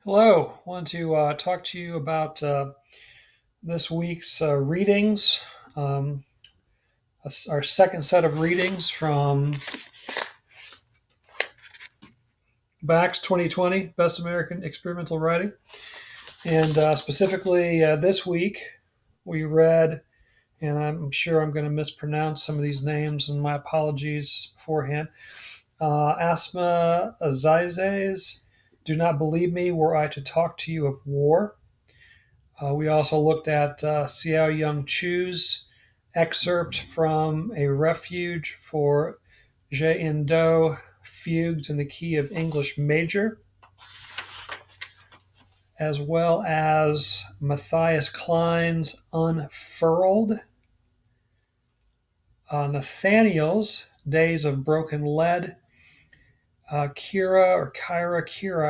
Hello, I want to talk to you about this week's readings, um, our second set of readings from Bax 2020, Best American Experimental Writing. And specifically this week, we read, and I'm sure I'm going to mispronounce some of these names, and my apologies beforehand. Asma Azizes, Do Not Believe Me Were I to Talk to You of War. We also looked at Xiao Young Chu's excerpt from A Refuge for Zhe-in-Do, Fugues in the Key of English Major, as well as Matthias Klein's Unfurled, Nathaniel's Days of Broken Lead, Kira,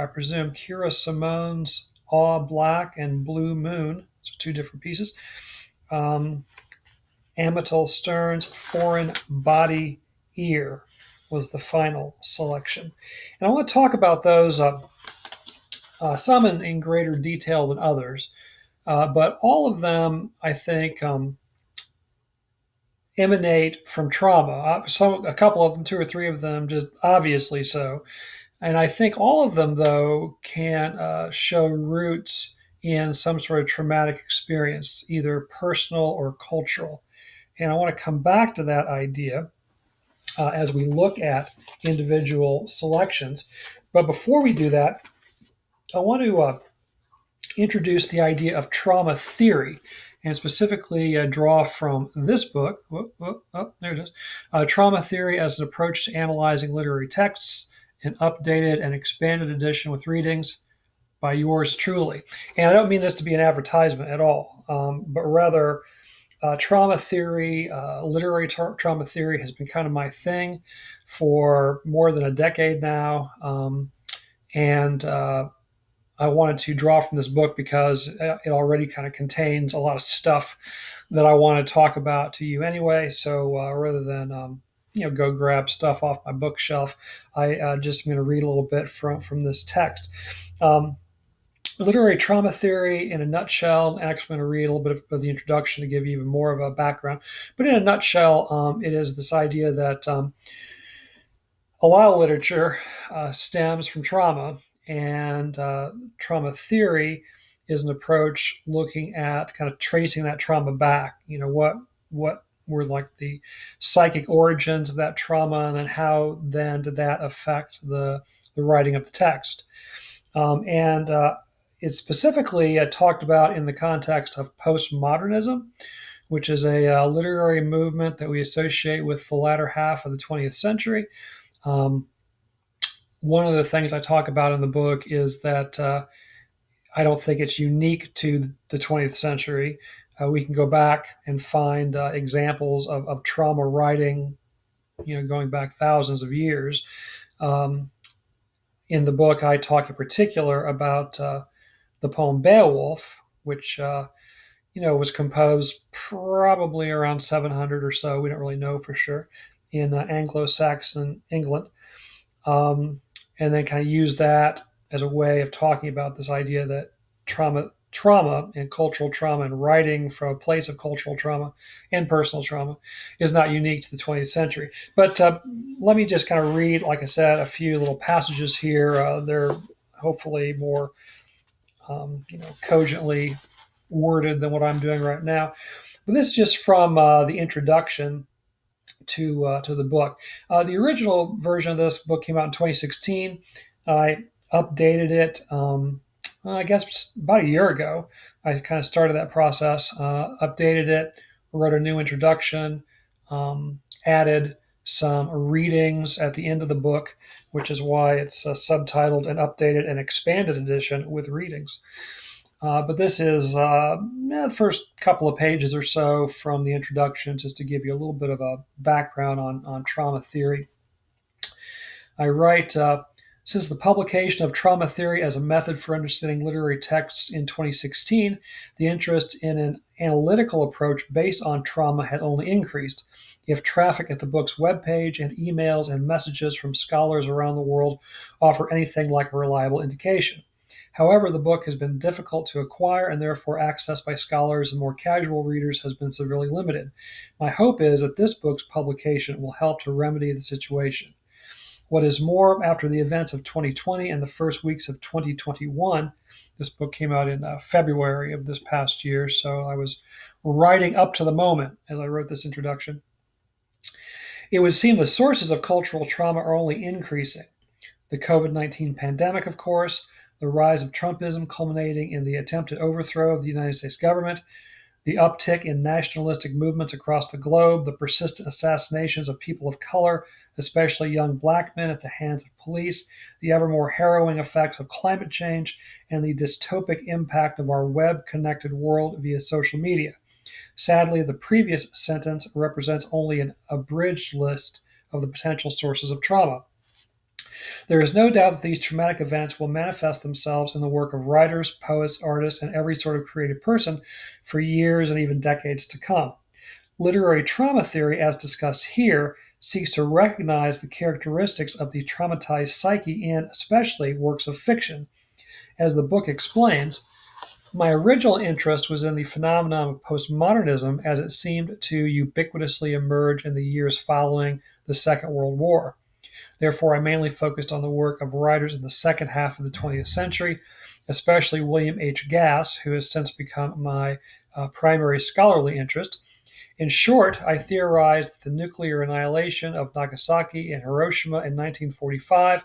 I presume, Kira Simone's Awe Black and Blue Moon, so two different pieces. Amytal Stern's Foreign Body Ear was the final selection. And I want to talk about those, some in greater detail than others, but all of them, I think, emanate from trauma. A couple of them, two or three of them, just obviously so. And I think all of them, though, can show roots in some sort of traumatic experience, either personal or cultural. And I want to come back to that idea as we look at individual selections. But before we do that, I want to introduce the idea of trauma theory and specifically draw from this book. There it is. Trauma Theory as an Approach to Analyzing Literary Texts, an updated and expanded edition with readings by yours truly. And I don't mean this to be an advertisement at all, but rather trauma theory, literary trauma theory has been kind of my thing for more than a decade now. And I wanted to draw from this book because it already kind of contains a lot of stuff that I want to talk about to you anyway. So rather than go grab stuff off my bookshelf, I just am going to read a little bit from this text. Literary trauma theory in a nutshell. I'm actually going to read a little bit of the introduction to give you even more of a background. But in a nutshell, it is this idea that a lot of literature stems from trauma, and trauma theory is an approach looking at kind of tracing that trauma back. What were like the psychic origins of that trauma, and then how then did that affect the writing of the text? And it's specifically talked about in the context of postmodernism, which is a literary movement that we associate with the latter half of the 20th century. One of the things I talk about in the book is that I don't think it's unique to the 20th century. We can go back and find examples of trauma writing, going back thousands of years. In the book, I talk in particular about the poem Beowulf, which was composed probably around 700 or so. We don't really know for sure in Anglo-Saxon England, and then kind of use that as a way of talking about this idea that trauma and cultural trauma and writing from a place of cultural trauma and personal trauma is not unique to the 20th century. But let me just kind of read, like I said, a few little passages here. They're hopefully more cogently worded than what I'm doing right now. But this is just from the introduction to the book. The original version of this book came out in 2016. I updated it, I guess, about a year ago. I kind of started that process, updated it, wrote a new introduction, added some readings at the end of the book, which is why it's subtitled an updated and expanded edition with readings. But this is the first couple of pages or so from the introduction, just to give you a little bit of a background on trauma theory. I write, since the publication of Trauma Theory as a Method for Understanding Literary Texts in 2016, the interest in an analytical approach based on trauma has only increased. If traffic at the book's webpage and emails and messages from scholars around the world offer anything like a reliable indication. However, the book has been difficult to acquire and therefore access by scholars and more casual readers has been severely limited. My hope is that this book's publication will help to remedy the situation. What is more, after the events of 2020 and the first weeks of 2021, this book came out in February of this past year, so I was writing up to the moment as I wrote this introduction. It would seem the sources of cultural trauma are only increasing. The COVID-19 pandemic, of course, the rise of Trumpism culminating in the attempted overthrow of the United States government, the uptick in nationalistic movements across the globe, the persistent assassinations of people of color, especially young black men at the hands of police, the ever more harrowing effects of climate change, and the dystopic impact of our web-connected world via social media. Sadly, the previous sentence represents only an abridged list of the potential sources of trauma. There is no doubt that these traumatic events will manifest themselves in the work of writers, poets, artists, and every sort of creative person for years and even decades to come. Literary trauma theory, as discussed here, seeks to recognize the characteristics of the traumatized psyche in, especially, works of fiction. As the book explains, my original interest was in the phenomenon of postmodernism as it seemed to ubiquitously emerge in the years following the Second World War. Therefore, I mainly focused on the work of writers in the second half of the 20th century, especially William H. Gass, who has since become my primary scholarly interest. In short, I theorized that the nuclear annihilation of Nagasaki and Hiroshima in 1945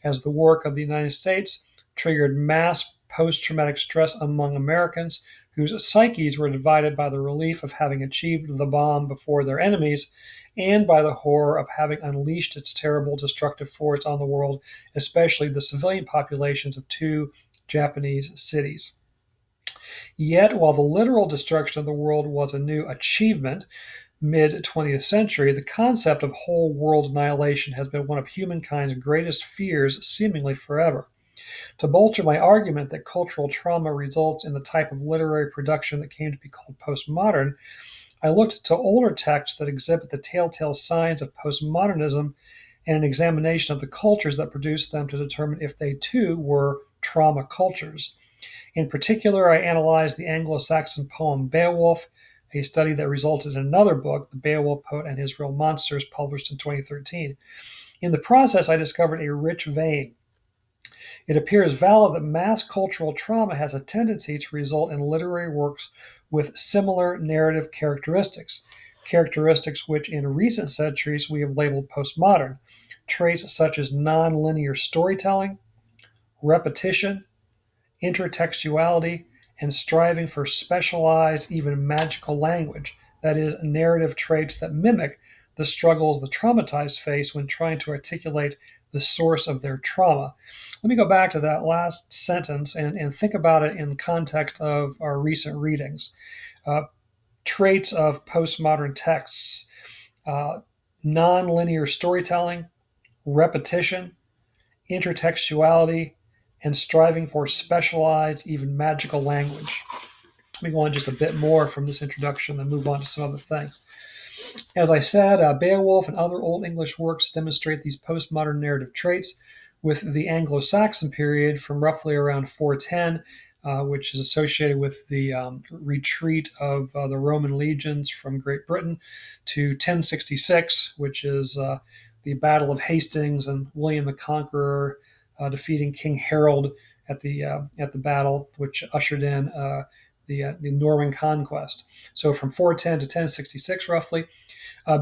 as the work of the United States triggered mass post-traumatic stress among Americans whose psyches were divided by the relief of having achieved the bomb before their enemies and by the horror of having unleashed its terrible destructive force on the world, especially the civilian populations of two Japanese cities. Yet, while the literal destruction of the world was a new achievement, mid-20th century, the concept of whole world annihilation has been one of humankind's greatest fears seemingly forever. To bolster my argument that cultural trauma results in the type of literary production that came to be called postmodern, I looked to older texts that exhibit the telltale signs of postmodernism and an examination of the cultures that produced them to determine if they too were trauma cultures. In particular, I analyzed the Anglo-Saxon poem Beowulf, a study that resulted in another book, The Beowulf Poet and His Real Monsters, published in 2013. In the process, I discovered a rich vein. It appears valid that mass cultural trauma has a tendency to result in literary works with similar narrative characteristics, characteristics which in recent centuries we have labeled postmodern, traits such as nonlinear storytelling, repetition, intertextuality, and striving for specialized, even magical language, that is, narrative traits that mimic the struggles the traumatized face when trying to articulate the source of their trauma. Let me go back to that last sentence and think about it in the context of our recent readings. Traits of postmodern texts, nonlinear storytelling, repetition, intertextuality, and striving for specialized, even magical language. Let me go on just a bit more from this introduction and move on to some other things. As I said, Beowulf and other Old English works demonstrate these postmodern narrative traits, with the Anglo-Saxon period from roughly around 410, which is associated with the retreat of the Roman legions from Great Britain, to 1066, which is the Battle of Hastings and William the Conqueror defeating King Harold at the battle, which ushered in the Norman conquest. So from 410 to 1066, roughly,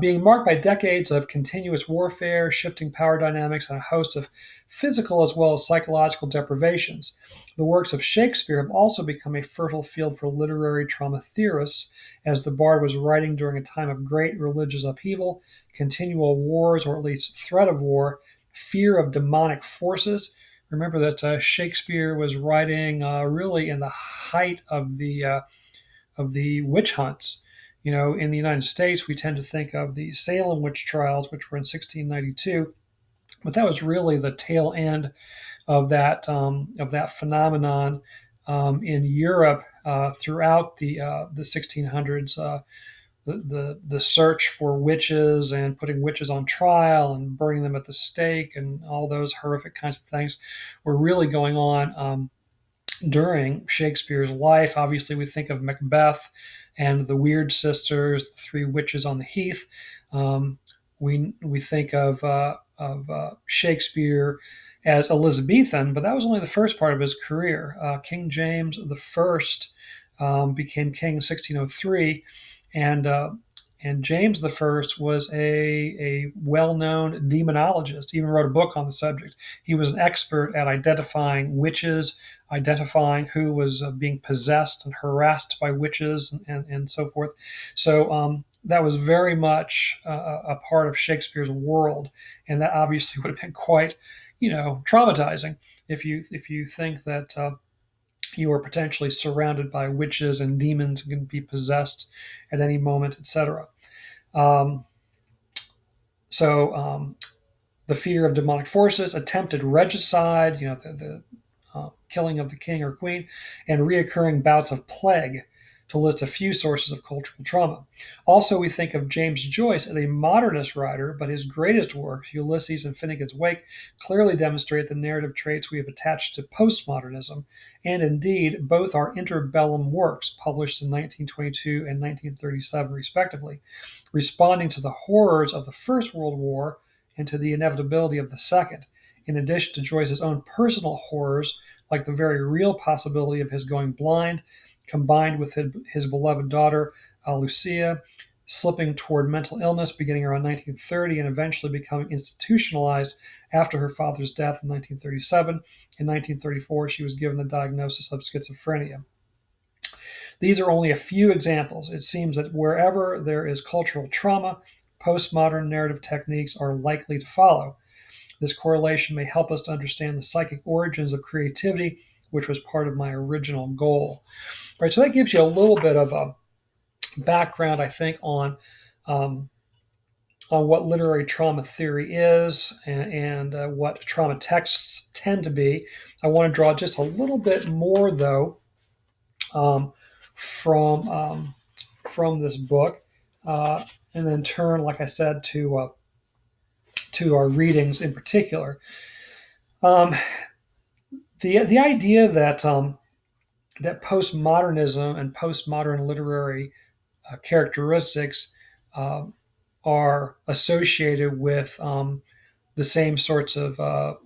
being marked by decades of continuous warfare, shifting power dynamics, and a host of physical as well as psychological deprivations. The works of Shakespeare have also become a fertile field for literary trauma theorists, as the bard was writing during a time of great religious upheaval, continual wars, or at least threat of war, fear of demonic forces. Remember that Shakespeare was writing really in the height of the witch hunts. You know, in the United States, we tend to think of the Salem witch trials, which were in 1692, but that was really the tail end of that phenomenon in Europe throughout the 1600s. The search for witches and putting witches on trial and burning them at the stake and all those horrific kinds of things were really going on during Shakespeare's life. Obviously, we think of Macbeth and the Weird Sisters, the three witches on the heath. Um, we think of Shakespeare as Elizabethan, but that was only the first part of his career. King James the First became king in 1603, and James the First was a well-known demonologist. He even wrote a book on the subject. He was an expert at identifying witches, identifying who was being possessed and harassed by witches, and so forth. So that was very much a part of Shakespeare's world, and that obviously would have been quite, traumatizing if you think that you are potentially surrounded by witches and demons and can be possessed at any moment, etc. Um, so the fear of demonic forces, attempted regicide, the killing of the king or queen, and reoccurring bouts of plague, to list a few sources of cultural trauma. Also, we think of James Joyce as a modernist writer, but his greatest works, Ulysses and Finnegans Wake, clearly demonstrate the narrative traits we have attached to postmodernism, and indeed, both are interbellum works published in 1922 and 1937, respectively, responding to the horrors of the First World War and to the inevitability of the Second, in addition to Joyce's own personal horrors, like the very real possibility of his going blind, combined with his beloved daughter, Lucia, slipping toward mental illness beginning around 1930 and eventually becoming institutionalized after her father's death in 1937. In 1934, she was given the diagnosis of schizophrenia. These are only a few examples. It seems that wherever there is cultural trauma, postmodern narrative techniques are likely to follow. This correlation may help us to understand the psychic origins of creativity, which was part of my original goal. Right, so that gives you a little bit of a background, I think, on what literary trauma theory is and what trauma texts tend to be. I want to draw just a little bit more, though, um, from from this book, and then turn, like I said, to our readings in particular. Um, the idea that postmodernism and postmodern literary characteristics um, are associated with the same sorts of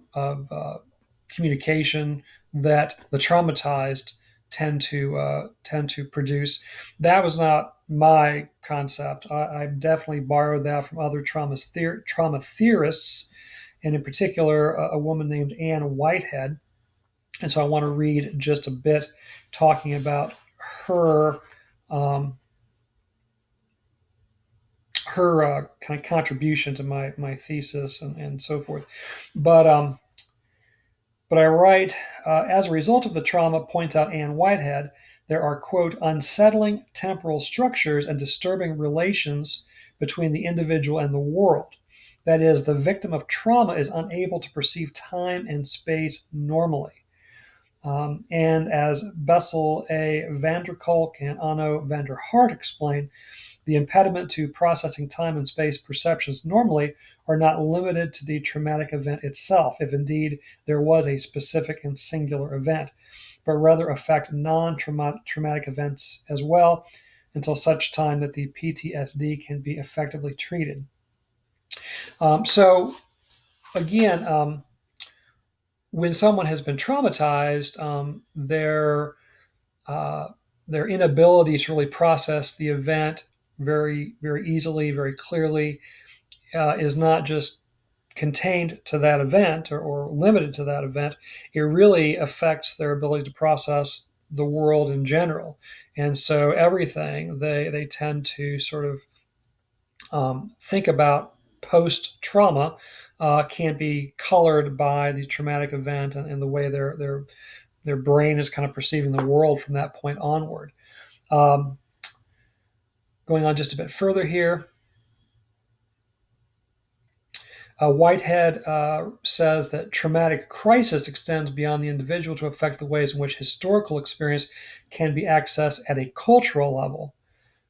communication that the traumatized tend to produce. That was not my concept. I definitely borrowed that from other trauma theorists, and in particular, a woman named Anne Whitehead. And so I want to read just a bit talking about her um, kind of contribution to my thesis and so forth. But I write, as a result of the trauma, points out Anne Whitehead, there are, quote, unsettling temporal structures and disturbing relations between the individual and the world. That is, the victim of trauma is unable to perceive time and space normally. And as Bessel A. van der Kolk and Anno van der Hart explain, the impediment to processing time and space perceptions normally are not limited to the traumatic event itself, if indeed there was a specific and singular event, but rather affect non-traumatic events as well, until such time that the PTSD can be effectively treated. So, again, when someone has been traumatized, uh, their inability to really process the event very, very easily, very clearly, is not just contained to that event or limited to that event. It really affects their ability to process the world in general. And so everything they tend to sort of think about post trauma can be colored by the traumatic event and the way their brain is kind of perceiving the world from that point onward. Um, Going on just a bit further here, Whitehead says that traumatic crisis extends beyond the individual to affect the ways in which historical experience can be accessed at a cultural level.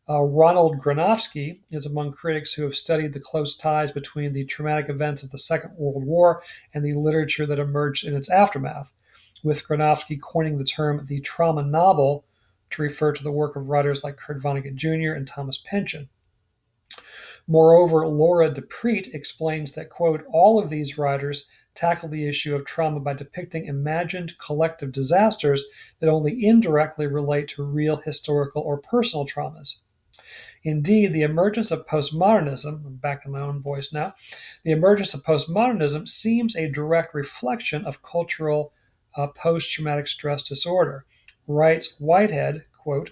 Ronald Gronowski is among critics who have studied the close ties between the traumatic events of the Second World War and the literature that emerged in its aftermath. with Gronowski coining the term the trauma novel to refer to the work of writers like Kurt Vonnegut Jr. and Thomas Pynchon. Moreover, Laura DePreet explains that, quote, all of these writers tackle the issue of trauma by depicting imagined collective disasters that only indirectly relate to real historical or personal traumas. Indeed, the emergence of postmodernism, I'm back in my own voice now, the emergence of postmodernism seems a direct reflection of cultural post-traumatic stress disorder. Writes Whitehead, quote,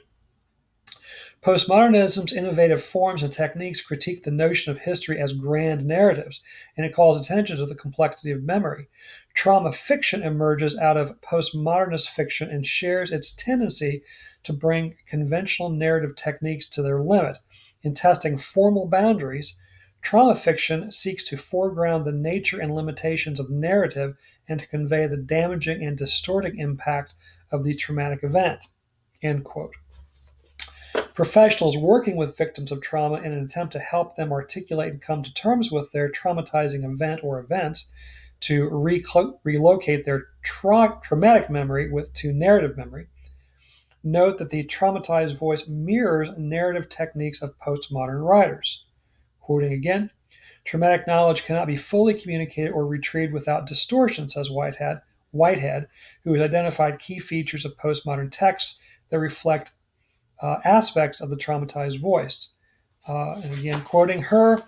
postmodernism's innovative forms and techniques critique the notion of history as grand narratives, and it calls attention to the complexity of memory. Trauma fiction emerges out of postmodernist fiction and shares its tendency to bring conventional narrative techniques to their limit. In testing formal boundaries, trauma fiction seeks to foreground the nature and limitations of narrative and to convey the damaging and distorting impact of the traumatic event. End quote. Professionals working with victims of trauma in an attempt to help them articulate and come to terms with their traumatizing event or events, to relocate their traumatic memory to narrative memory. Note that the traumatized voice mirrors narrative techniques of postmodern writers. Quoting again, traumatic knowledge cannot be fully communicated or retrieved without distortion, says Whitehead, who has identified key features of postmodern texts that reflect aspects of the traumatized voice. And again, quoting her,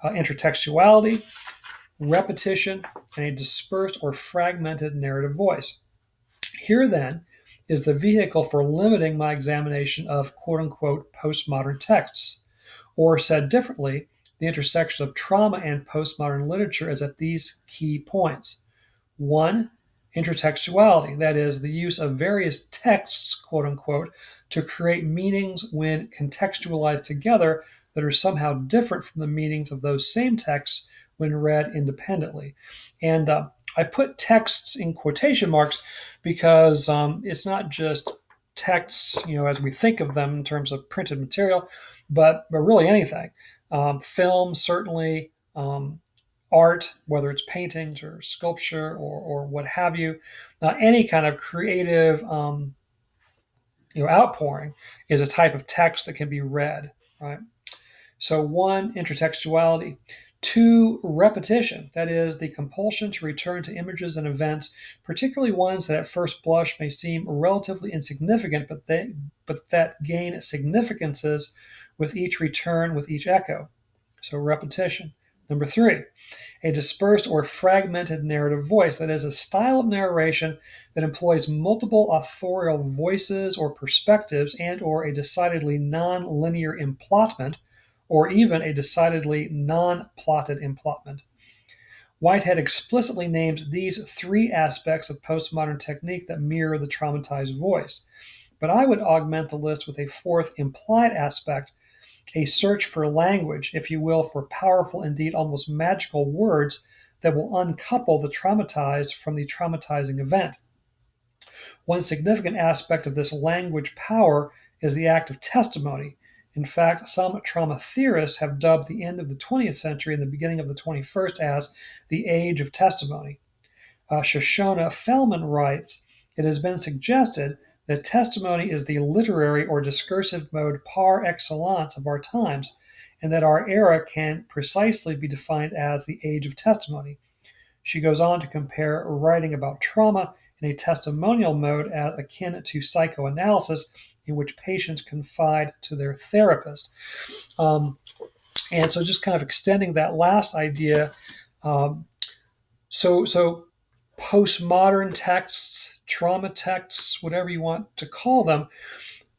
intertextuality, repetition, and a dispersed or fragmented narrative voice. Here, then, is the vehicle for limiting my examination of quote-unquote postmodern texts. Or said differently, the intersection of trauma and postmodern literature is at these key points. 1. Intertextuality, that is, the use of various texts, quote-unquote, to create meanings when contextualized together that are somehow different from the meanings of those same texts when read independently. And I put texts in quotation marks because it's not just texts, as we think of them in terms of printed material, but really anything. Film, certainly, art, whether it's paintings or sculpture or what have you, any kind of creative outpouring is a type of text that can be read, right? So 1, intertextuality. 2, repetition, that is, the compulsion to return to images and events, particularly ones that at first blush may seem relatively insignificant, but that gain significances with each return, with each echo. So repetition. Number 3, a dispersed or fragmented narrative voice, that is, a style of narration that employs multiple authorial voices or perspectives and or a decidedly non-linear implotment, or even a decidedly non-plotted implotment. Whitehead explicitly names these 3 aspects of postmodern technique that mirror the traumatized voice. But I would augment the list with a 4th implied aspect, a search for language, if you will, for powerful, indeed almost magical words that will uncouple the traumatized from the traumatizing event. One significant aspect of this language power is the act of testimony. In fact, some trauma theorists have dubbed the end of the 20th century and the beginning of the 21st as the age of testimony. Shoshona Fellman writes, it has been suggested that testimony is the literary or discursive mode par excellence of our times, and that our era can precisely be defined as the age of testimony. She goes on to compare writing about trauma in a testimonial mode as akin to psychoanalysis, in which patients confide to their therapist. And so just kind of extending that last idea, so postmodern texts, trauma texts, whatever you want to call them,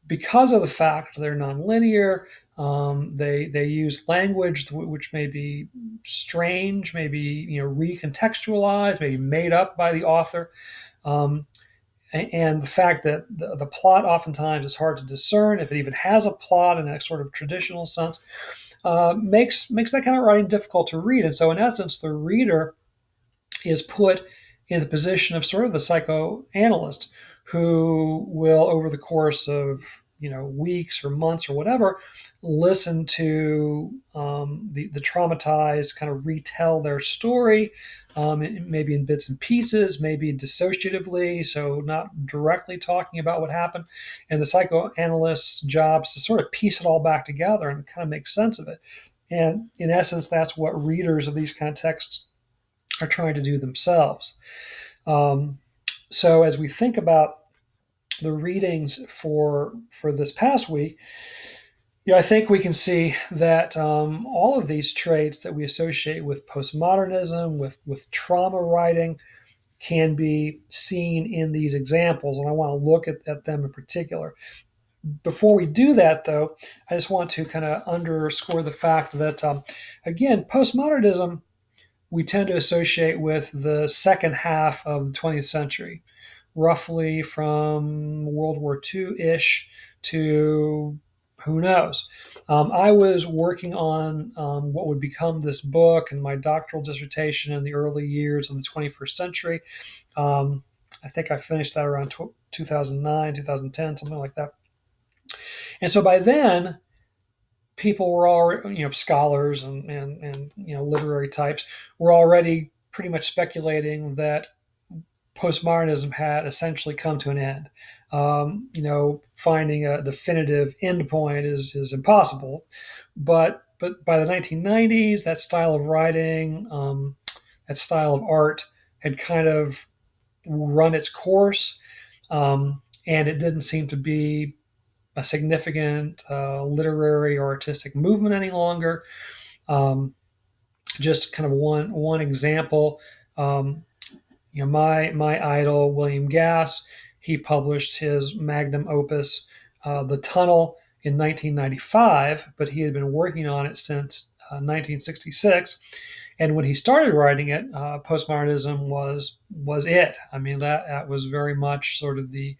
because of the fact they're nonlinear, they use language which may be strange, maybe recontextualized, maybe made up by the author, and the fact that the plot oftentimes is hard to discern if it even has a plot in a sort of traditional sense, makes that kind of writing difficult to read. And so, in essence, the reader is put in the position of sort of the psychoanalyst who will, over the course of weeks or months or whatever, listen to the traumatized kind of retell their story, maybe in bits and pieces, maybe dissociatively, so not directly talking about what happened. And the psychoanalyst's job is to sort of piece it all back together and kind of make sense of it. And in essence, that's what readers of these kind of texts are trying to do themselves. So as we think about the readings for this past week, I think we can see that all of these traits that we associate with postmodernism, with trauma writing, can be seen in these examples, and I want to look at them in particular. Before we do that, though, I just want to kind of underscore the fact that, again, postmodernism we tend to associate with the second half of the 20th century, roughly from World War II-ish to who knows. I was working on what would become this book and my doctoral dissertation in the early years of the 21st century. I think I finished that around 2009, 2010, something like that. And so by then, people were already, scholars and literary types were already pretty much speculating that postmodernism had essentially come to an end. Finding a definitive endpoint is impossible, but by the 1990s, that style of writing, that style of art had kind of run its course, and it didn't seem to be a significant literary or artistic movement any longer. Just kind of one example. My idol William Gass, he published his magnum opus, The Tunnel, in 1995, but he had been working on it since 1966. And when he started writing it, postmodernism was it. I mean, that was very much sort of the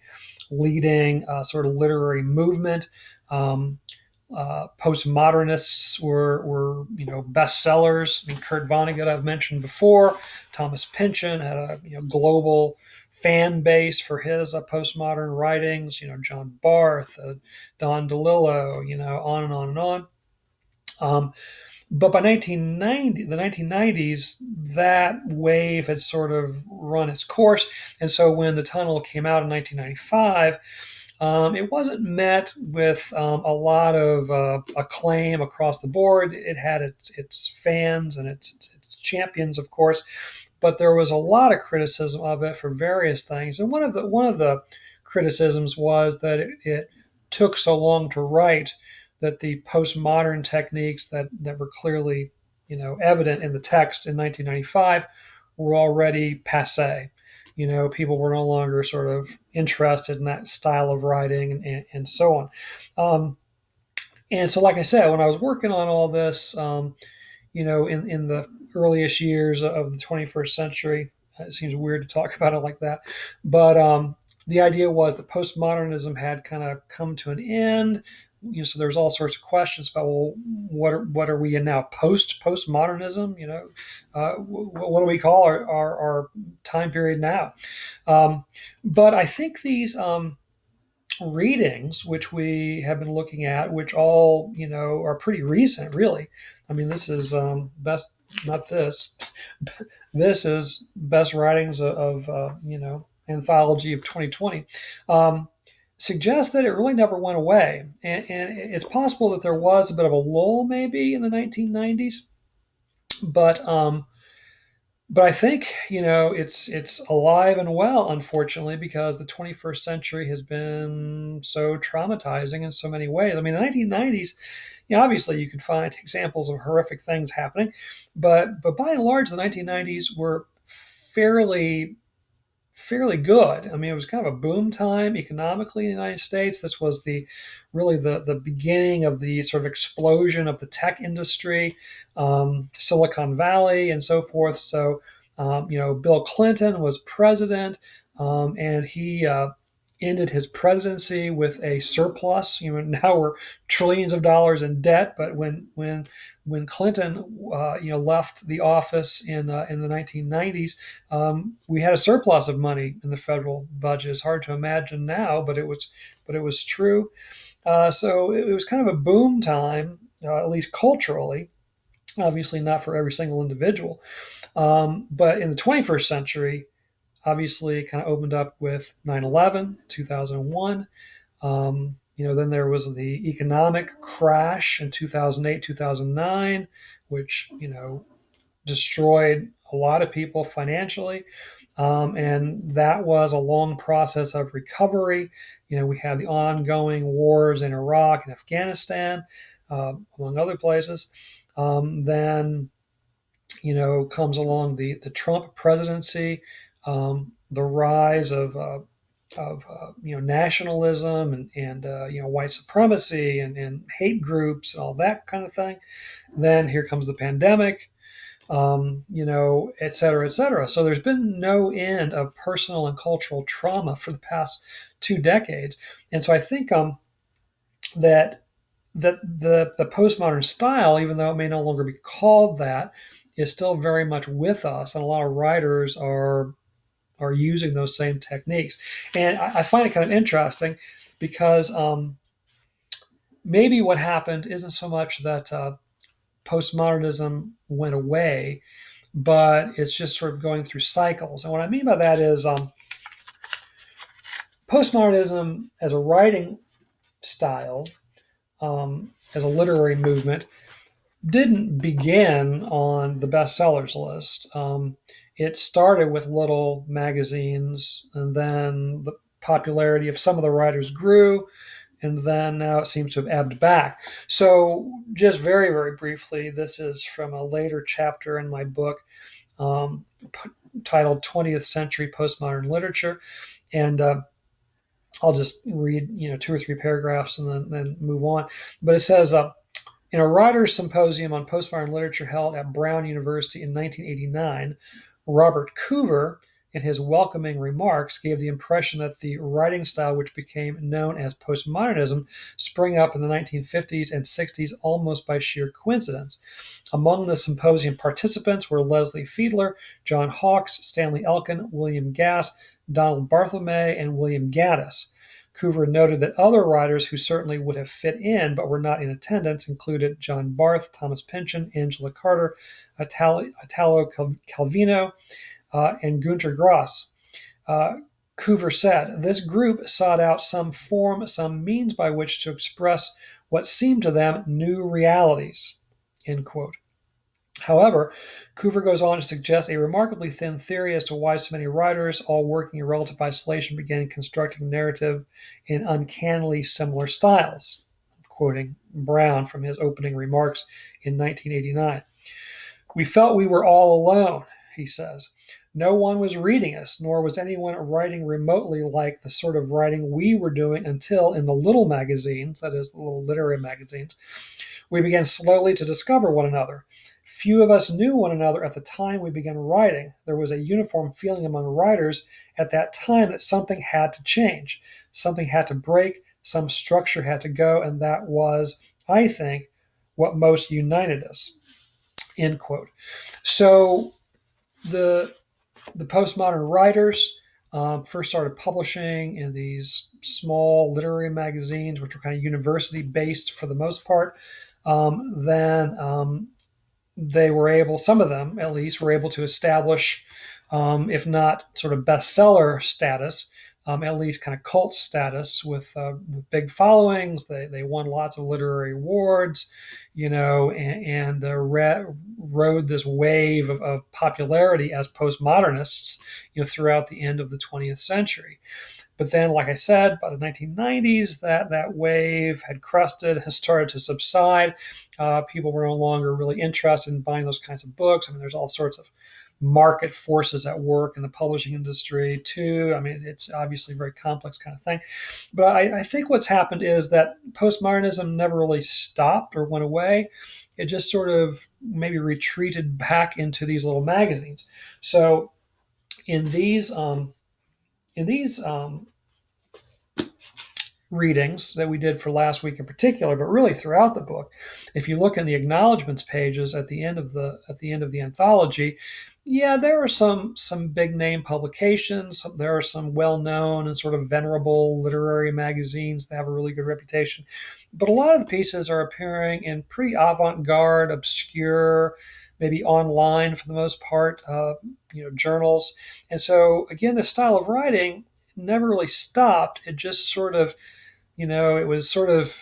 leading sort of literary movement. Postmodernists were bestsellers. I mean, Kurt Vonnegut I've mentioned before. Thomas Pynchon had a global fan base for his postmodern writings. John Barth, Don DeLillo. On and on and on. But by the 1990s, that wave had sort of run its course. And so when The Tunnel came out in 1995, it wasn't met with a lot of acclaim across the board. It had its fans and its champions, of course, but there was a lot of criticism of it for various things. And one of the criticisms was that it took so long to write, that the postmodern techniques that were clearly evident in the text in 1995 were already passé. People were no longer sort of interested in that style of writing and so on. And so, like I said, when I was working on all this, in the earliest years of the 21st century, it seems weird to talk about it like that, but the idea was that postmodernism had kind of come to an end. So there's all sorts of questions about, well, what are we in now? Postmodernism? What do we call our time period now? But I think these readings, which we have been looking at, which all are pretty recent, really. I mean, this is best, not this. This is best writings of anthology of 2020. Suggests that it really never went away. And it's possible that there was a bit of a lull maybe in the 1990s, but I think it's alive and well, unfortunately, because the 21st century has been so traumatizing in so many ways. I mean, the 1990s, obviously you could find examples of horrific things happening, but by and large, the 1990s were fairly good. I mean, it was kind of a boom time economically in the United States. This was really the beginning of the sort of explosion of the tech industry, Silicon Valley, and so forth. So, Bill Clinton was president, and he ended his presidency with a surplus. Now we're trillions of dollars in debt, but when Clinton left the office in the 1990s, we had a surplus of money in the federal budget. It's hard to imagine now, but it was true. So it was kind of a boom time, at least culturally. Obviously, not for every single individual, but in the 21st century, obviously, it kind of opened up with 9/11, 2001. Then there was the economic crash in 2008, 2009, which destroyed a lot of people financially. And that was a long process of recovery. We had the ongoing wars in Iraq and Afghanistan, among other places. Then, comes along the Trump presidency, the rise of nationalism and white supremacy and hate groups and all that kind of thing. Then here comes the pandemic, et cetera, et cetera. So there's been no end of personal and cultural trauma for the past 2 decades. And so I think that the postmodern style, even though it may no longer be called that, is still very much with us, and a lot of writers are using those same techniques. And I find it kind of interesting because maybe what happened isn't so much that postmodernism went away, but it's just sort of going through cycles. And what I mean by that is postmodernism as a writing style, as a literary movement, didn't begin on the bestsellers list. It started with little magazines, and then the popularity of some of the writers grew, and then now it seems to have ebbed back. So, just very, very briefly, this is from a later chapter in my book titled 20th Century Postmodern Literature. And I'll just read, 2 or 3 paragraphs and then move on. But it says, in a writers' symposium on postmodern literature held at Brown University in 1989, Robert Coover, in his welcoming remarks, gave the impression that the writing style which became known as postmodernism sprang up in the 1950s and 60s almost by sheer coincidence. Among the symposium participants were Leslie Fiedler, John Hawkes, Stanley Elkin, William Gass, Donald Barthelme, and William Gaddis. Coover noted that other writers who certainly would have fit in but were not in attendance included John Barth, Thomas Pynchon, Angela Carter, Italo Calvino, and Gunter Grass. Coover said, this group sought out some form, some means by which to express what seemed to them new realities, end quote. However, Coover goes on to suggest a remarkably thin theory as to why so many writers, all working in relative isolation, began constructing narrative in uncannily similar styles. Quoting Brown from his opening remarks in 1989. We felt we were all alone, he says. No one was reading us, nor was anyone writing remotely like the sort of writing we were doing until, in the little magazines, that is, the little literary magazines, we began slowly to discover one another. Few of us knew one another at the time we began writing. There was a uniform feeling among writers at that time that something had to change, something had to break, some structure had to go, and that was, I think, what most united us, end quote. So the postmodern writers first started publishing in these small literary magazines, which were kind of university-based for the most part. Then they were able, some of them at least, were able to establish, if not sort of bestseller status, at least kind of cult status with big followings. They won lots of literary awards, and rode this wave of popularity as postmodernists, throughout the end of the 20th century. But then, like I said, by the 1990s, that wave had crested, has started to subside. People were no longer really interested in buying those kinds of books. I mean, there's all sorts of market forces at work in the publishing industry, too. I mean, it's obviously a very complex kind of thing. But I think what's happened is that postmodernism never really stopped or went away. It just sort of maybe retreated back into these little magazines. So in these readings that we did for last week in particular, but really throughout the book, if you look in the acknowledgments pages at the end of the anthology, yeah, there are some big name publications. There are some well known and sort of venerable literary magazines that have a really good reputation, but a lot of the pieces are appearing in pretty avant garde, obscure, maybe online for the most part, journals. And so again, the style of writing never really stopped. It just sort of, it was sort of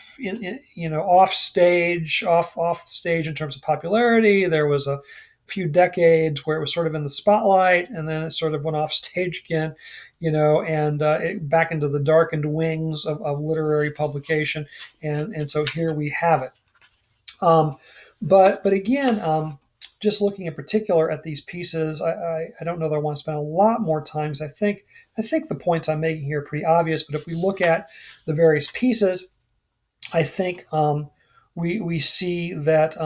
off stage in terms of popularity. There was a few decades where it was sort of in the spotlight, and then it sort of went off stage again, and back into the darkened wings of literary publication. And so here we have it. But again, just looking in particular at these pieces, I don't know that I want to spend a lot more time, because I think the points I'm making here are pretty obvious. But if we look at the various pieces, I think we see that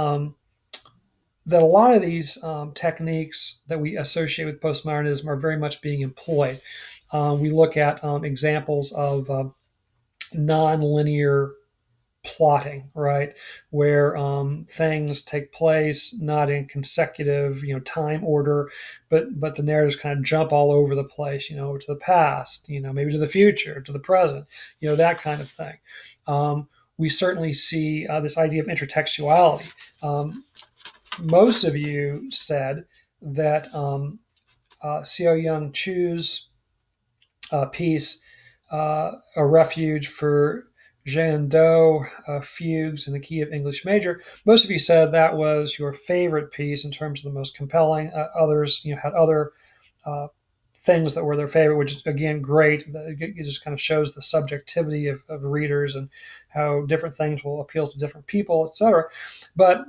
that a lot of these techniques that we associate with postmodernism are very much being employed. We look at examples of nonlinear plotting, right, where things take place not in consecutive, time order, but the narratives kind of jump all over the place, to the past, maybe to the future, to the present, that kind of thing. We certainly see this idea of intertextuality. Most of you said that Seo Young Chu's piece, A Refuge for Jean Do, Fugues in the Key of English Major. Most of you said that was your favorite piece in terms of the most compelling. Others, had other things that were their favorite, which is, again, great. It just kind of shows the subjectivity of readers and how different things will appeal to different people, etc. But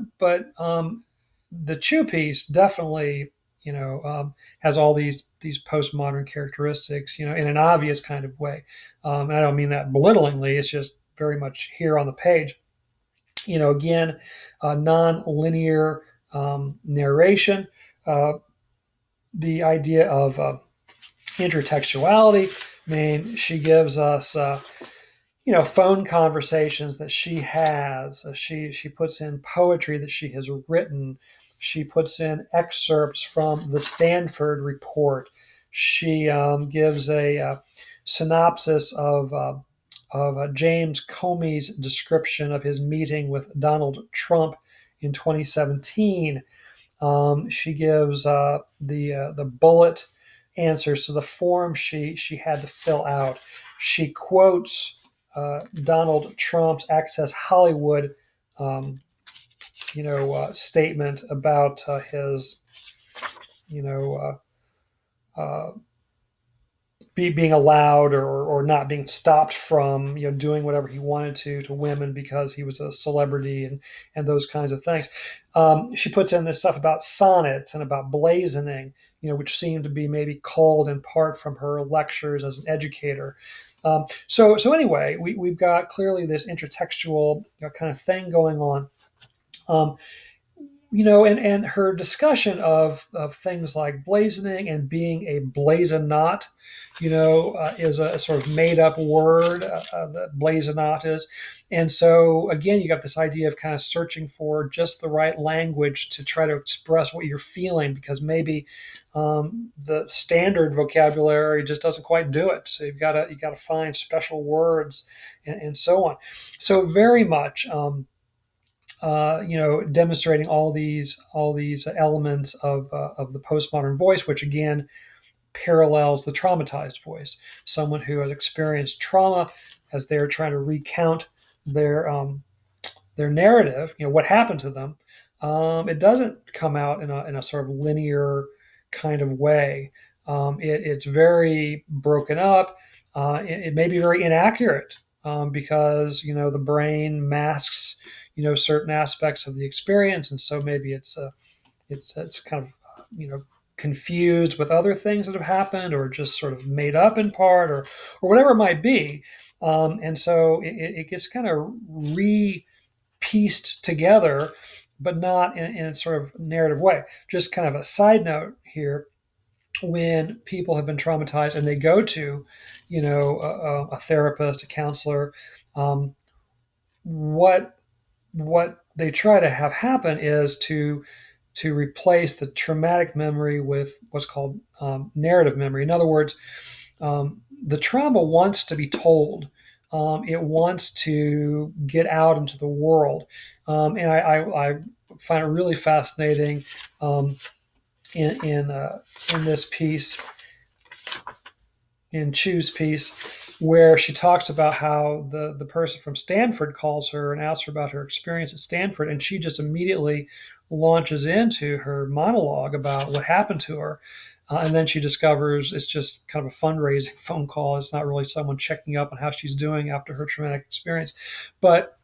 the Chu piece definitely, has all these postmodern characteristics, in an obvious kind of way. And I don't mean that belittlingly. It's just very much here on the page. Again, non-linear narration, the idea of intertextuality. I mean, she gives us phone conversations that she has. She puts in poetry that she has written. She puts in excerpts from the Stanford report. She gives a synopsis of James Comey's description of his meeting with Donald Trump in 2017. She gives the bullet answers to the form she had to fill out. She quotes Donald Trump's Access Hollywood, statement about his, being allowed or not being stopped from, doing whatever he wanted to women because he was a celebrity and those kinds of things. She puts in this stuff about sonnets and about blazoning, which seemed to be maybe culled in part from her lectures as an educator. So anyway, we've got clearly this intertextual kind of thing going on. And her discussion of things like blazoning and being a blazonot, is a sort of made up word that blazonot is. And so, again, you got this idea of kind of searching for just the right language to try to express what you're feeling, because maybe the standard vocabulary just doesn't quite do it. So you've got to find special words and so on. So very much, demonstrating all these elements of the postmodern voice, which again parallels the traumatized voice. Someone who has experienced trauma, as they're trying to recount their narrative, what happened to them. It doesn't come out in a sort of linear kind of way. It's very broken up. It may be very inaccurate because the brain masks certain aspects of the experience, and so maybe it's kind of confused with other things that have happened, or just sort of made up in part, or whatever it might be. And so it gets kind of re-pieced together, but not in a sort of narrative way. Just kind of a side note here. when people have been traumatized and they go to, a therapist, a counselor, um, what what they try to have happen is to replace the traumatic memory with what's called narrative memory. In other words, the trauma wants to be told. It wants to get out into the world, and I find it really fascinating in this piece, in Chu's piece, where she talks about how the person from Stanford calls her and asks her about her experience at Stanford, and she just immediately launches into her monologue about what happened to her. And then she discovers it's just kind of a fundraising phone call. It's not really someone checking up on how she's doing after her traumatic experience. But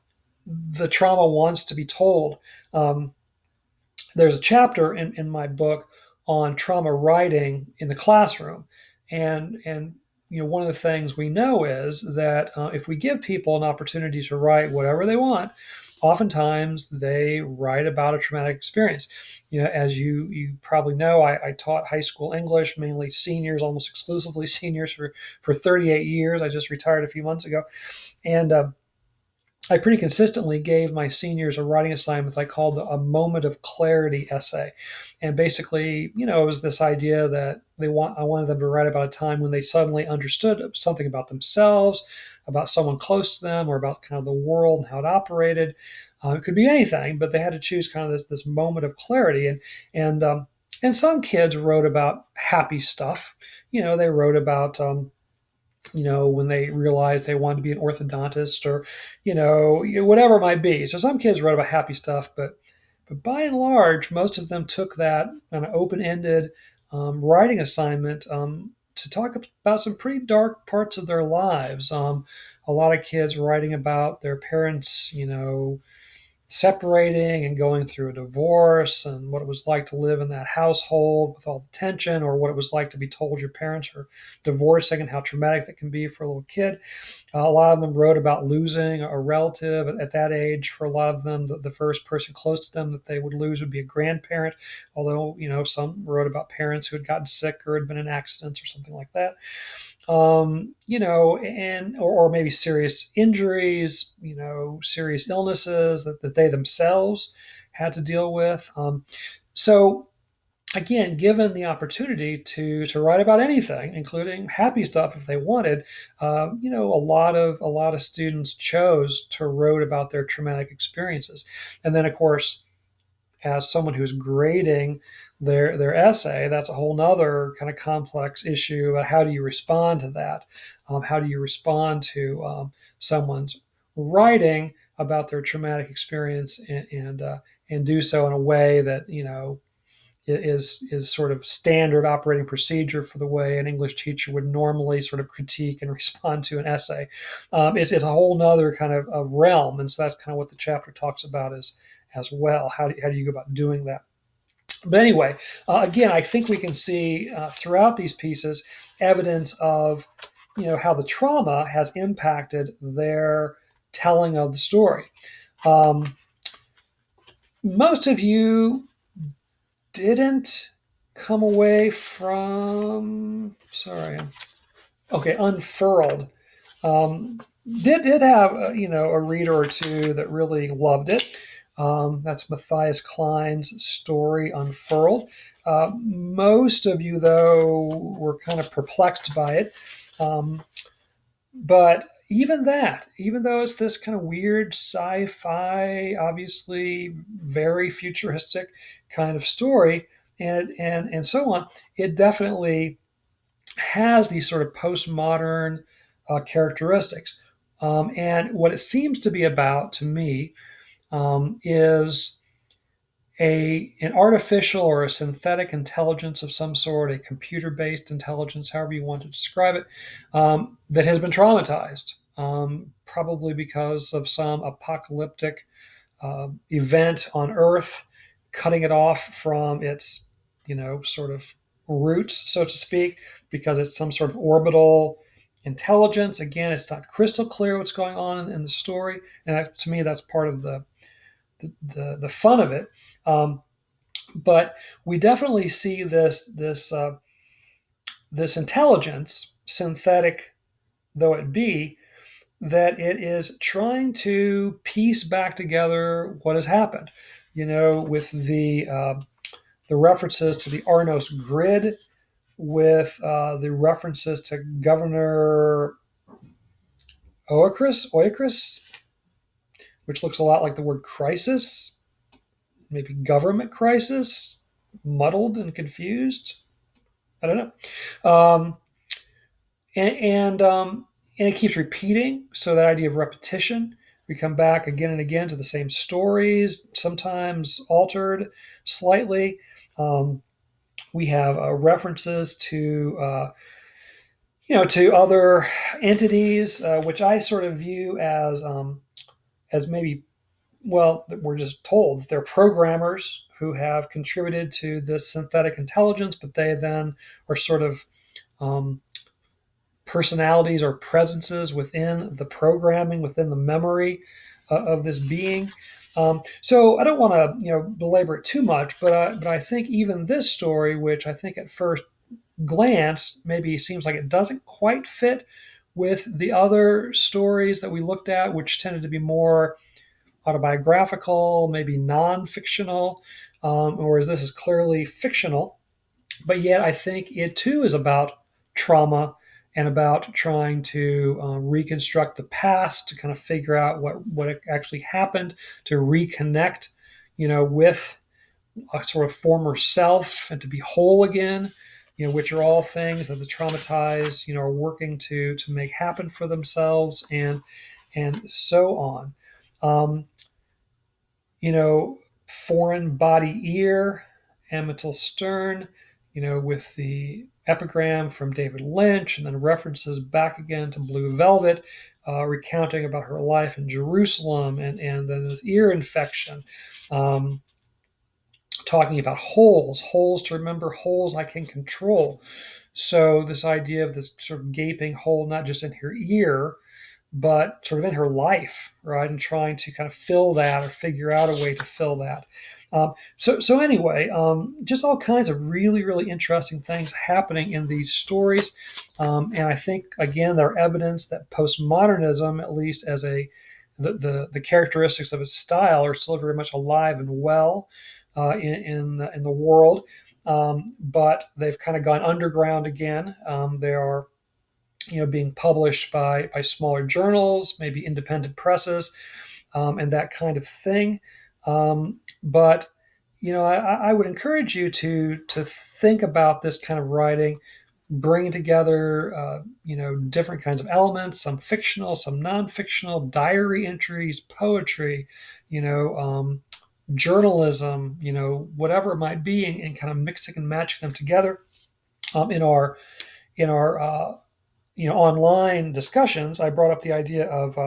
the trauma wants to be told. There's a chapter in my book on trauma writing in the classroom, and one of the things we know is that if we give people an opportunity to write whatever they want, oftentimes they write about a traumatic experience. As you probably know, I taught high school English, mainly seniors, almost exclusively seniors for 38 years. I just retired a few months ago, and I pretty consistently gave my seniors a writing assignment I called a moment of clarity essay. And basically, it was this idea that I wanted them to write about a time when they suddenly understood something about themselves, about someone close to them, or about kind of the world and how it operated. It could be anything, but they had to choose kind of this moment of clarity. And some kids wrote about happy stuff. They wrote about when they realized they wanted to be an orthodontist, or, whatever it might be. So some kids wrote about happy stuff, but by and large, most of them took that kind of open-ended writing assignment to talk about some pretty dark parts of their lives. A lot of kids writing about their parents, separating and going through a divorce, and what it was like to live in that household with all the tension, or what it was like to be told your parents are divorcing and how traumatic that can be for a little kid. A lot of them wrote about losing a relative at that age. For a lot of them, the first person close to them that they would lose would be a grandparent, although some wrote about parents who had gotten sick or had been in accidents or something like that. And or maybe serious injuries, serious illnesses that they themselves had to deal with. So again, given the opportunity to write about anything, including happy stuff if they wanted, a lot of students chose to write about their traumatic experiences, and then of course, as someone who's grading their essay, that's a whole nother kind of complex issue about how do you respond to that? How do you respond to someone's writing about their traumatic experience, and do so in a way that is sort of standard operating procedure for the way an English teacher would normally sort of critique and respond to an essay. It's a whole nother kind of a realm, and so that's kind of what the chapter talks about as well. How do you go about doing that? But anyway, again, I think we can see throughout these pieces evidence of how the trauma has impacted their telling of the story. Um, Most of you didn't come away from, sorry, okay, Unfurled. Um, did have a reader or two that really loved it. That's Matthias Klein's story Unfurled. Most of you, though, were kind of perplexed by it. But even though it's this kind of weird sci-fi, obviously very futuristic kind of story, and so on, it definitely has these sort of postmodern characteristics. And what it seems to be about to me is an artificial or a synthetic intelligence of some sort, a computer-based intelligence, however you want to describe it, that has been traumatized, probably because of some apocalyptic event on Earth, cutting it off from its, sort of roots, so to speak, because it's some sort of orbital intelligence. Again, it's not crystal clear what's going on in the story, and to me, that's part of the fun of it. But we definitely see this this intelligence, synthetic though it be, that it is trying to piece back together what has happened. With the references to the Arnos grid, with the references to Governor Oikris, which looks a lot like the word crisis, maybe government crisis, muddled and confused. I don't know. And it keeps repeating. So that idea of repetition, we come back again and again to the same stories, sometimes altered slightly. We have references to other entities, which I sort of view as maybe, well, we're just told they're programmers who have contributed to this synthetic intelligence, but they then are sort of um, personalities or presences within the programming, within the memory of this being. So I don't want to belabor it too much, but I think even this story, which I think at first glance maybe seems like it doesn't quite fit with the other stories that we looked at, which tended to be more autobiographical, maybe non-fictional, whereas this is clearly fictional. But yet, I think it too is about trauma and about trying to reconstruct the past to kind of figure out what actually happened, to reconnect, with a sort of former self and to be whole again. Which are all things that the traumatized, are working to make happen for themselves, and so on. Um, Foreign body ear, Amatil Stern, with the epigram from David Lynch, and then references back again to Blue Velvet, recounting about her life in Jerusalem, and then this ear infection, talking about holes to remember, holes I can control. So this idea of this sort of gaping hole, not just in her ear, but sort of in her life, right? And trying to kind of fill that or figure out a way to fill that. So anyway, just all kinds of really, really interesting things happening in these stories. And I think, again, they're evidence that postmodernism, at least as the characteristics of its style, are still very much alive and well in the world. But they've kind of gone underground again. They are being published by smaller journals, maybe independent presses, and that kind of thing. But I would encourage you to think about this kind of writing, bringing together different kinds of elements, some fictional, some non-fictional, diary entries, poetry, journalism, whatever it might be, and kind of mixing and matching them together in our online discussions. I brought up the idea of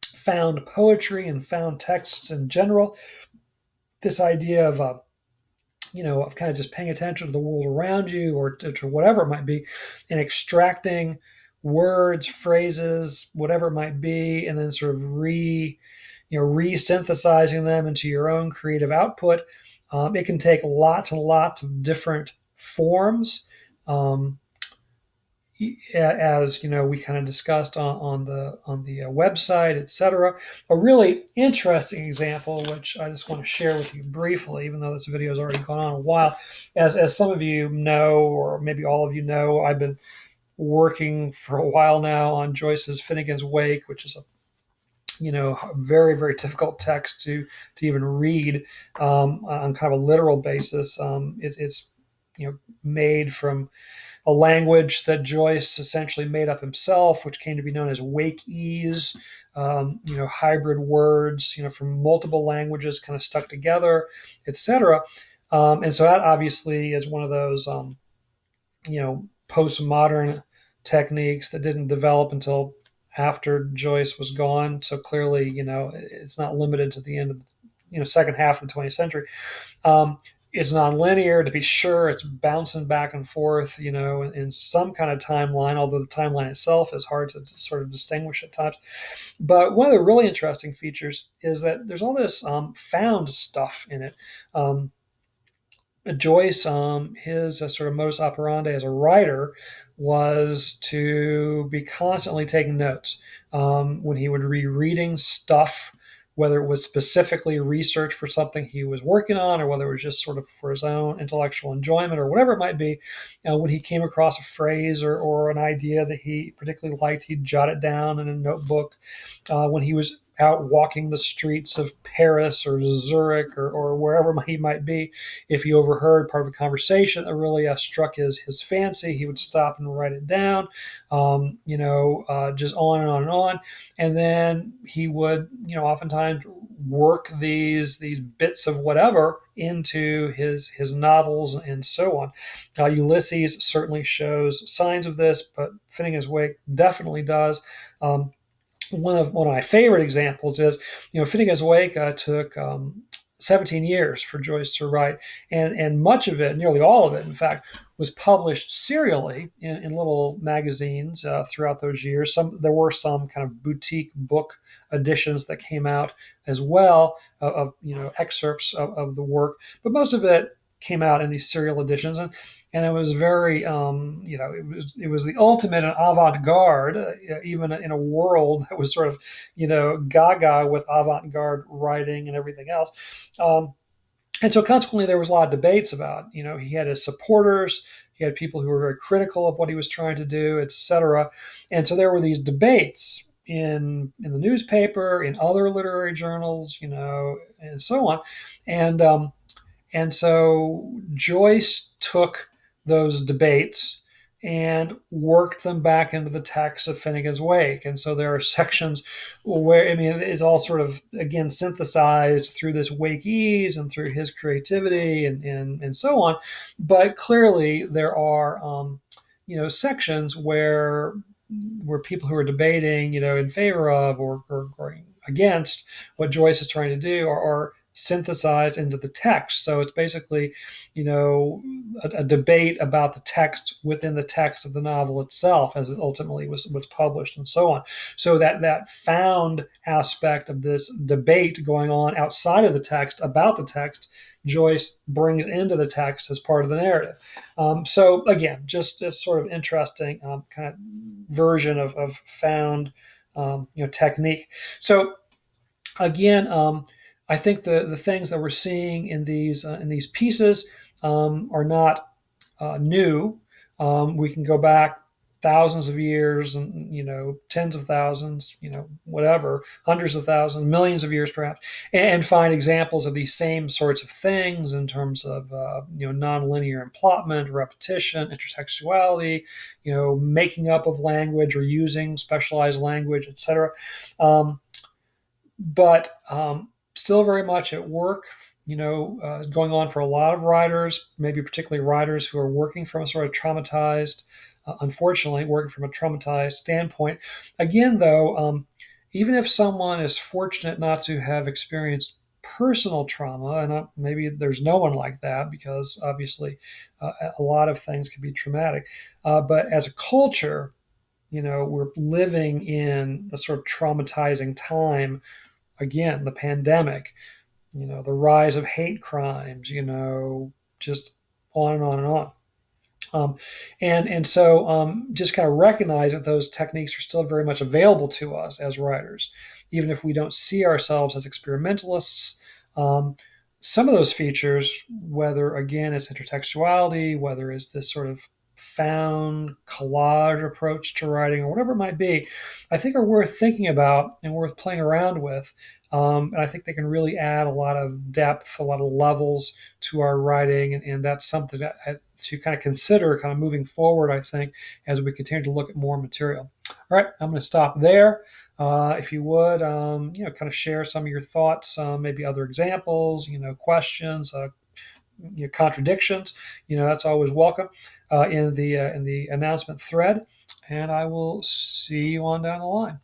found poetry and found texts in general. This idea of kind of just paying attention to the world around you, or to whatever it might be, and extracting words, phrases, whatever it might be, and then sort of re-synthesizing them into your own creative output. It can take lots and lots of different forms. As we kind of discussed on the website, etc. A really interesting example, which I just want to share with you briefly, even though this video has already gone on a while. As some of you know, or maybe all of you know, I've been working for a while now on Joyce's Finnegans Wake, which is a very, very difficult text to even read on kind of a literal basis. It's made from a language that Joyce essentially made up himself, which came to be known as Wake-ese, hybrid words, from multiple languages kind of stuck together, etc. And so that obviously is one of those, postmodern techniques that didn't develop until after Joyce was gone. So clearly, it's not limited to the end of the second half of the 20th century. It's nonlinear, to be sure. It's bouncing back and forth, in some kind of timeline, although the timeline itself is hard to sort of distinguish at times. But one of the really interesting features is that there's all this found stuff in it. Joyce, his sort of modus operandi as a writer was to be constantly taking notes. When he would be reading stuff, whether it was specifically research for something he was working on, or whether it was just sort of for his own intellectual enjoyment, or whatever it might be, when he came across a phrase or an idea that he particularly liked, he'd jot it down in a notebook. When he was out walking the streets of Paris or Zurich or wherever he might be, if he overheard part of a conversation that really struck his fancy, he would stop and write it down. Just on and on and on. And then he would, oftentimes work these bits of whatever into his novels and so on. Ulysses certainly shows signs of this, but Finnegans Wake definitely does. One of my favorite examples is, Finnegans Wake took 17 years for Joyce to write, and much of it, nearly all of it, in fact, was published serially in little magazines throughout those years. There were some kind of boutique book editions that came out as well of excerpts of the work, but most of it came out in these serial editions, and it was very, it was the ultimate in avant-garde, even in a world that was sort of, gaga with avant-garde writing and everything else. And so consequently, there was a lot of debates about, he had his supporters, he had people who were very critical of what he was trying to do, et cetera. And so there were these debates in the newspaper, in other literary journals, and so on. And so Joyce took those debates and worked them back into the text of Finnegans Wake. And so there are sections where, it's all sort of, again, synthesized through this Wakeese and through his creativity and so on. But clearly there are, sections where people who are debating, in favor of or against what Joyce is trying to do are synthesized into the text. So it's basically, a debate about the text within the text of the novel itself, as it ultimately was published, and so on. So that found aspect of this debate going on outside of the text about the text, Joyce brings into the text as part of the narrative. So again, just a sort of interesting kind of version of found technique. So again, I think the things that we're seeing in these pieces are not new. We can go back thousands of years, and tens of thousands, whatever, hundreds of thousands, millions of years perhaps, and find examples of these same sorts of things in terms of nonlinear emplotment, repetition, intertextuality, making up of language or using specialized language, etc. But still very much at work, going on for a lot of writers, maybe particularly writers who are working from a sort of traumatized, unfortunately, working from a traumatized standpoint. Again, though, even if someone is fortunate not to have experienced personal trauma, and maybe there's no one like that, because obviously a lot of things can be traumatic, but as a culture, we're living in a sort of traumatizing time. Again, the pandemic, the rise of hate crimes, just on and on and on. So just kind of recognize that those techniques are still very much available to us as writers, even if we don't see ourselves as experimentalists. Some of those features, whether again it's intertextuality, whether it's this sort of found collage approach to writing, or whatever it might be, I think are worth thinking about and worth playing around with. And I think they can really add a lot of depth, a lot of levels to our writing. And that's something to kind of consider kind of moving forward, I think, as we continue to look at more material. All right, I'm going to stop there. If you would, kind of share some of your thoughts, maybe other examples, questions, contradictions, that's always welcome in the announcement thread. And I will see you on down the line.